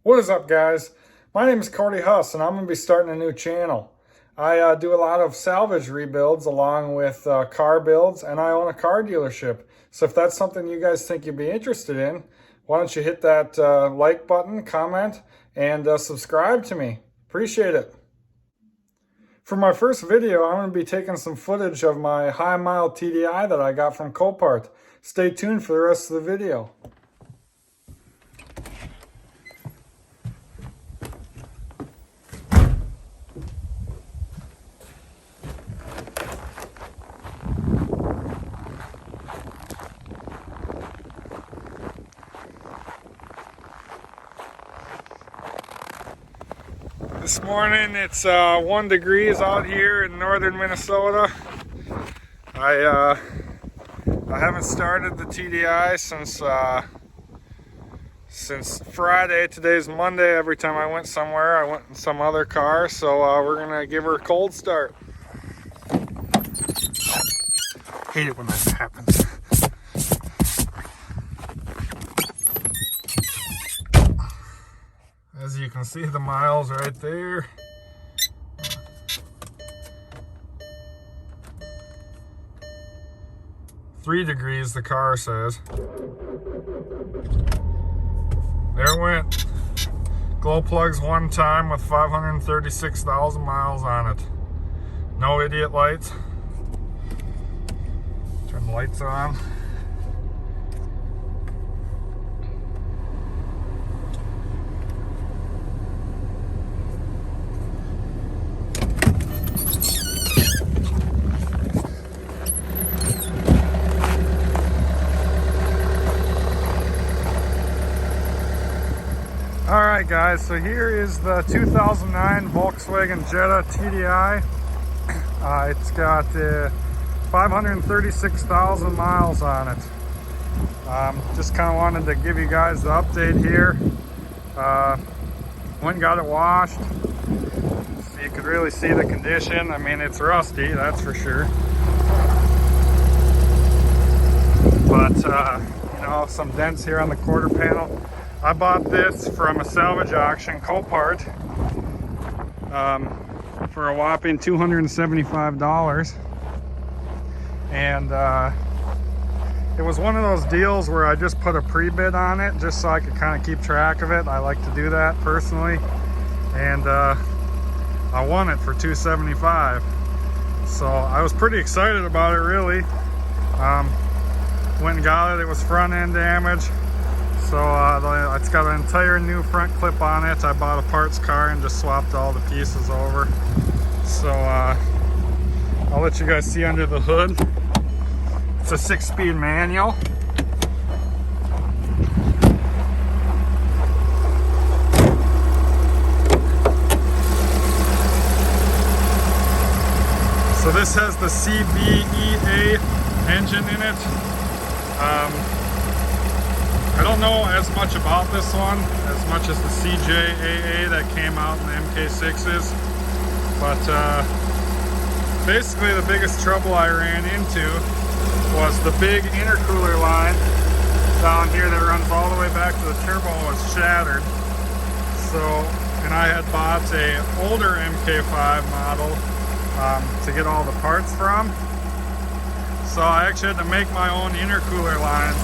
What is up, guys? My name is Cody.Huss, and I'm going to be starting a new channel. I do a lot of salvage rebuilds along with car builds, and I own a car dealership. So if that's something you guys think you'd be interested in, why don't you hit that like button, comment, and subscribe to me. Appreciate it. For my first video, I'm going to be taking some footage of my high-mile TDI that I got from Copart. Stay tuned for the rest of the video. This morning it's 1 degrees out here in northern Minnesota. I haven't started the TDI since Friday. Today's Monday. Every time I went somewhere, I went in some other car. So we're gonna give her a cold start. Hate it when that happens. As you can see, the miles right there. $3 degrees, the car says. There it went. Glow plugs one time with 536,000 miles on it. No idiot lights. Turn the lights on. Alright guys, so here is the 2009 Volkswagen Jetta TDI. It's got 536,000 miles on it. Just kind of wanted to give you guys the update here. Went and got it washed, so you could really see the condition. I mean, it's rusty, that's for sure. But, you know, some dents here on the quarter panel. I bought this from a salvage auction, Copart, for a whopping $275. And it was one of those deals where I just put a pre-bid on it just so I could kind of keep track of it. I like to do that personally. And I won it for $275. So I was pretty excited about it, really. Went and got it. It was front end damage. So it's got an entire new front clip on it. I bought a parts car and just swapped all the pieces over. So I'll let you guys see under the hood. It's a 6-speed manual. So this has the CBEA engine in it. I don't know as much about this one as much as the CJAA that came out in the MK6s, but basically the biggest trouble I ran into was the big intercooler line down here that runs all the way back to the turbo was shattered. So, and I had bought a older MK5 model to get all the parts from, so I actually had to make my own intercooler lines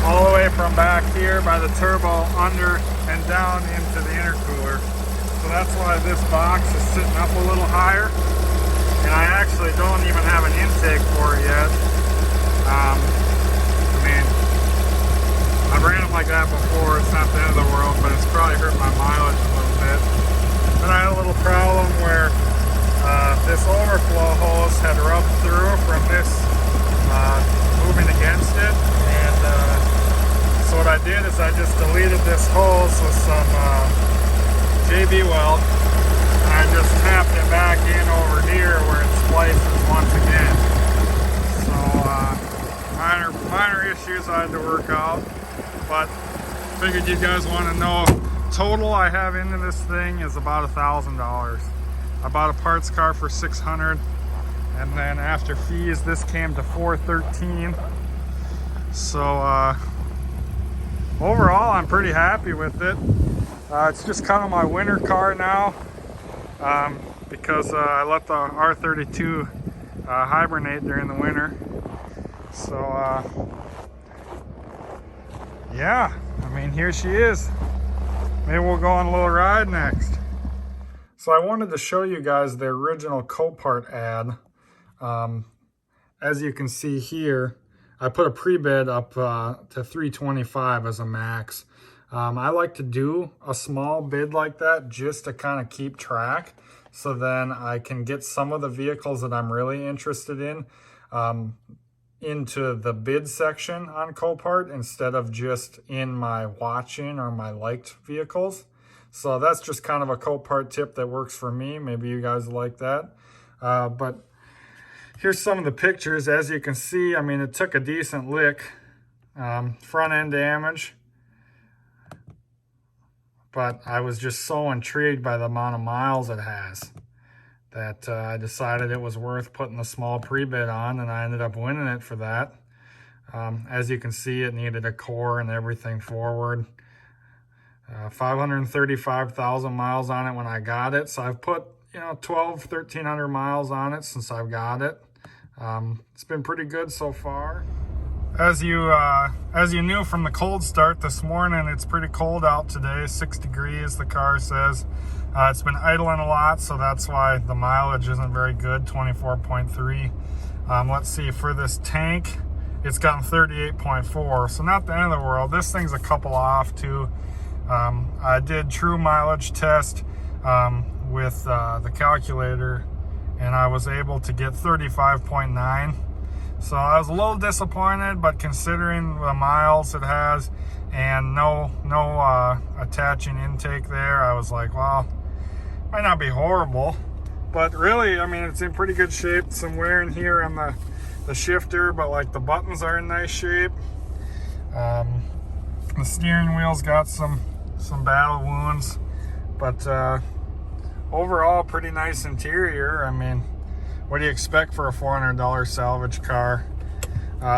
all the way from back here by the turbo under and down into the intercooler. So that's why this box is sitting up a little higher. And I actually don't even have an intake for it yet. I mean, I've ran them like that before. It's not the end of the world, but it's probably hurt my mileage a little bit. Then I had a little problem where this overflow hose had rubbed through from this moving against it. So what I did is I just deleted this hose with some JB weld, and I just tapped it back in over here where it splices once again. So minor issues I had to work out, but figured you guys want to know. Total I have into this thing is about $1,000. I bought a parts car for $600, and then after fees this came to $413. So overall, I'm pretty happy with it. It's just kind of my winter car now, because I let the R32 hibernate during the winter. So yeah, I mean, here she is. Maybe we'll go on a little ride next. So I wanted to show you guys the original Copart ad. As you can see here, I put a pre-bid up to 325 as a max. I like to do a small bid like that just to kind of keep track, so then I can get some of the vehicles that I'm really interested in into the bid section on Copart instead of just in my watching or my liked vehicles. So that's just kind of a Copart tip that works for me. Maybe you guys like that. But here's some of the pictures. As you can see, I mean, it took a decent lick, front end damage, but I was just so intrigued by the amount of miles it has that I decided it was worth putting the small pre-bid on, and I ended up winning it for that. As you can see, it needed a core and everything forward. 535,000 miles on it when I got it. So I've put, 1,300 miles on it since I've got it. It's been pretty good so far. As you knew from the cold start this morning, it's pretty cold out today, 6 degrees, the car says. It's been idling a lot, so that's why the mileage isn't very good, 24.3. Let's see, for this tank, it's gotten 38.4, so not the end of the world. This thing's a couple off too. I did true mileage test with the calculator, and I was able to get 35.9. So I was a little disappointed, but considering the miles it has and no attaching intake there, I was like, well, might not be horrible. But really, I mean, it's in pretty good shape. Some wear in here on the shifter, but like the buttons are in nice shape. The steering wheel's got some battle wounds, but overall pretty nice interior. I mean, what do you expect for a $400 salvage car?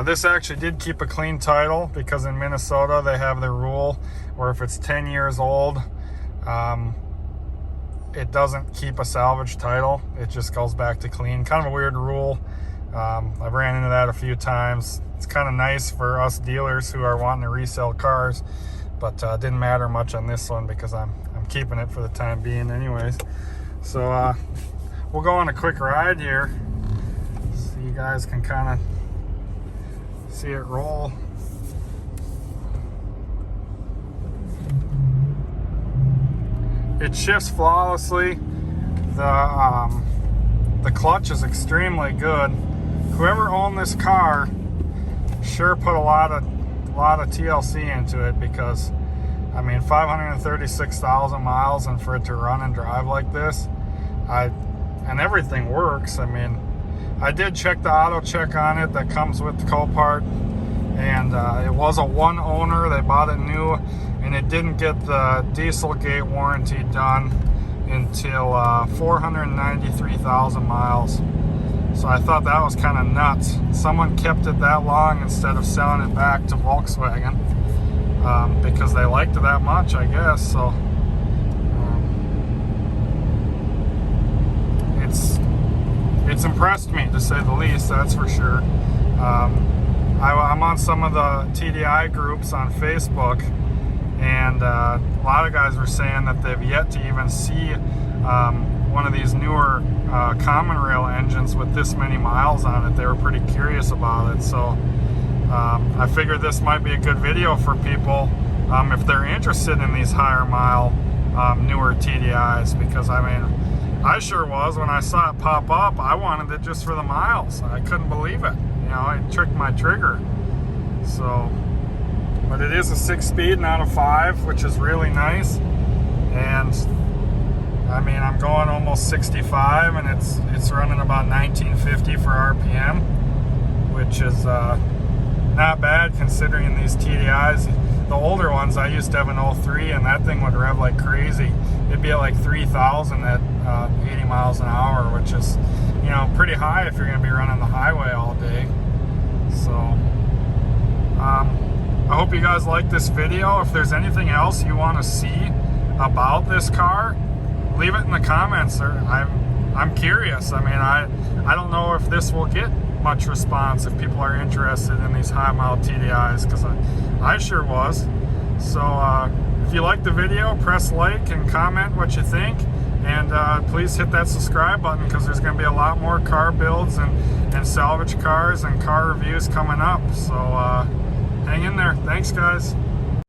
This actually did keep a clean title, because in Minnesota they have the rule where if it's 10 years old, it doesn't keep a salvage title. It just goes back to clean. Kind of a weird rule. I've ran into that a few times. It's kind of nice for us dealers who are wanting to resell cars, but didn't matter much on this one because I'm keeping it for the time being anyways. So we'll go on a quick ride here so you guys can kind of see it roll. It shifts flawlessly. The clutch is extremely good. Whoever owned this car sure put a lot of TLC into it, because I mean, 536,000 miles, and for it to run and drive like this, and everything works. I mean, I did check the auto check on it that comes with the Copart, and it was a one owner. They bought it new, and it didn't get the Dieselgate warranty done until 493,000 miles. So I thought that was kind of nuts. Someone kept it that long instead of selling it back to Volkswagen, because they liked it that much, I guess. So it's impressed me, to say the least, that's for sure. I'm on some of the TDI groups on Facebook, and a lot of guys were saying that they've yet to even see one of these newer common rail engines with this many miles on it. They were pretty curious about it, so I figured this might be a good video for people if they're interested in these higher mile newer TDIs, because I mean, I sure was. When I saw it pop up, I wanted it just for the miles. I couldn't believe it. It tricked my trigger. So, but it is a 6-speed, not a 5, which is really nice. And I mean, I'm going almost 65, and it's running about 1950 for RPM, which is not bad considering these TDIs. The older ones, I used to have an 03, and that thing would rev like crazy. It'd be at like 3,000 at 80 miles an hour, which is, pretty high if you're going to be running the highway all day. So, I hope you guys like this video. If there's anything else you want to see about this car, leave it in the comments. I'm curious. I mean, I don't know if this will get much response if people are interested in these high mile TDIs, because I sure was. So if you like the video, press like and comment what you think, and please hit that subscribe button, because there's going to be a lot more car builds and salvage cars and car reviews coming up. So hang in there. Thanks, guys.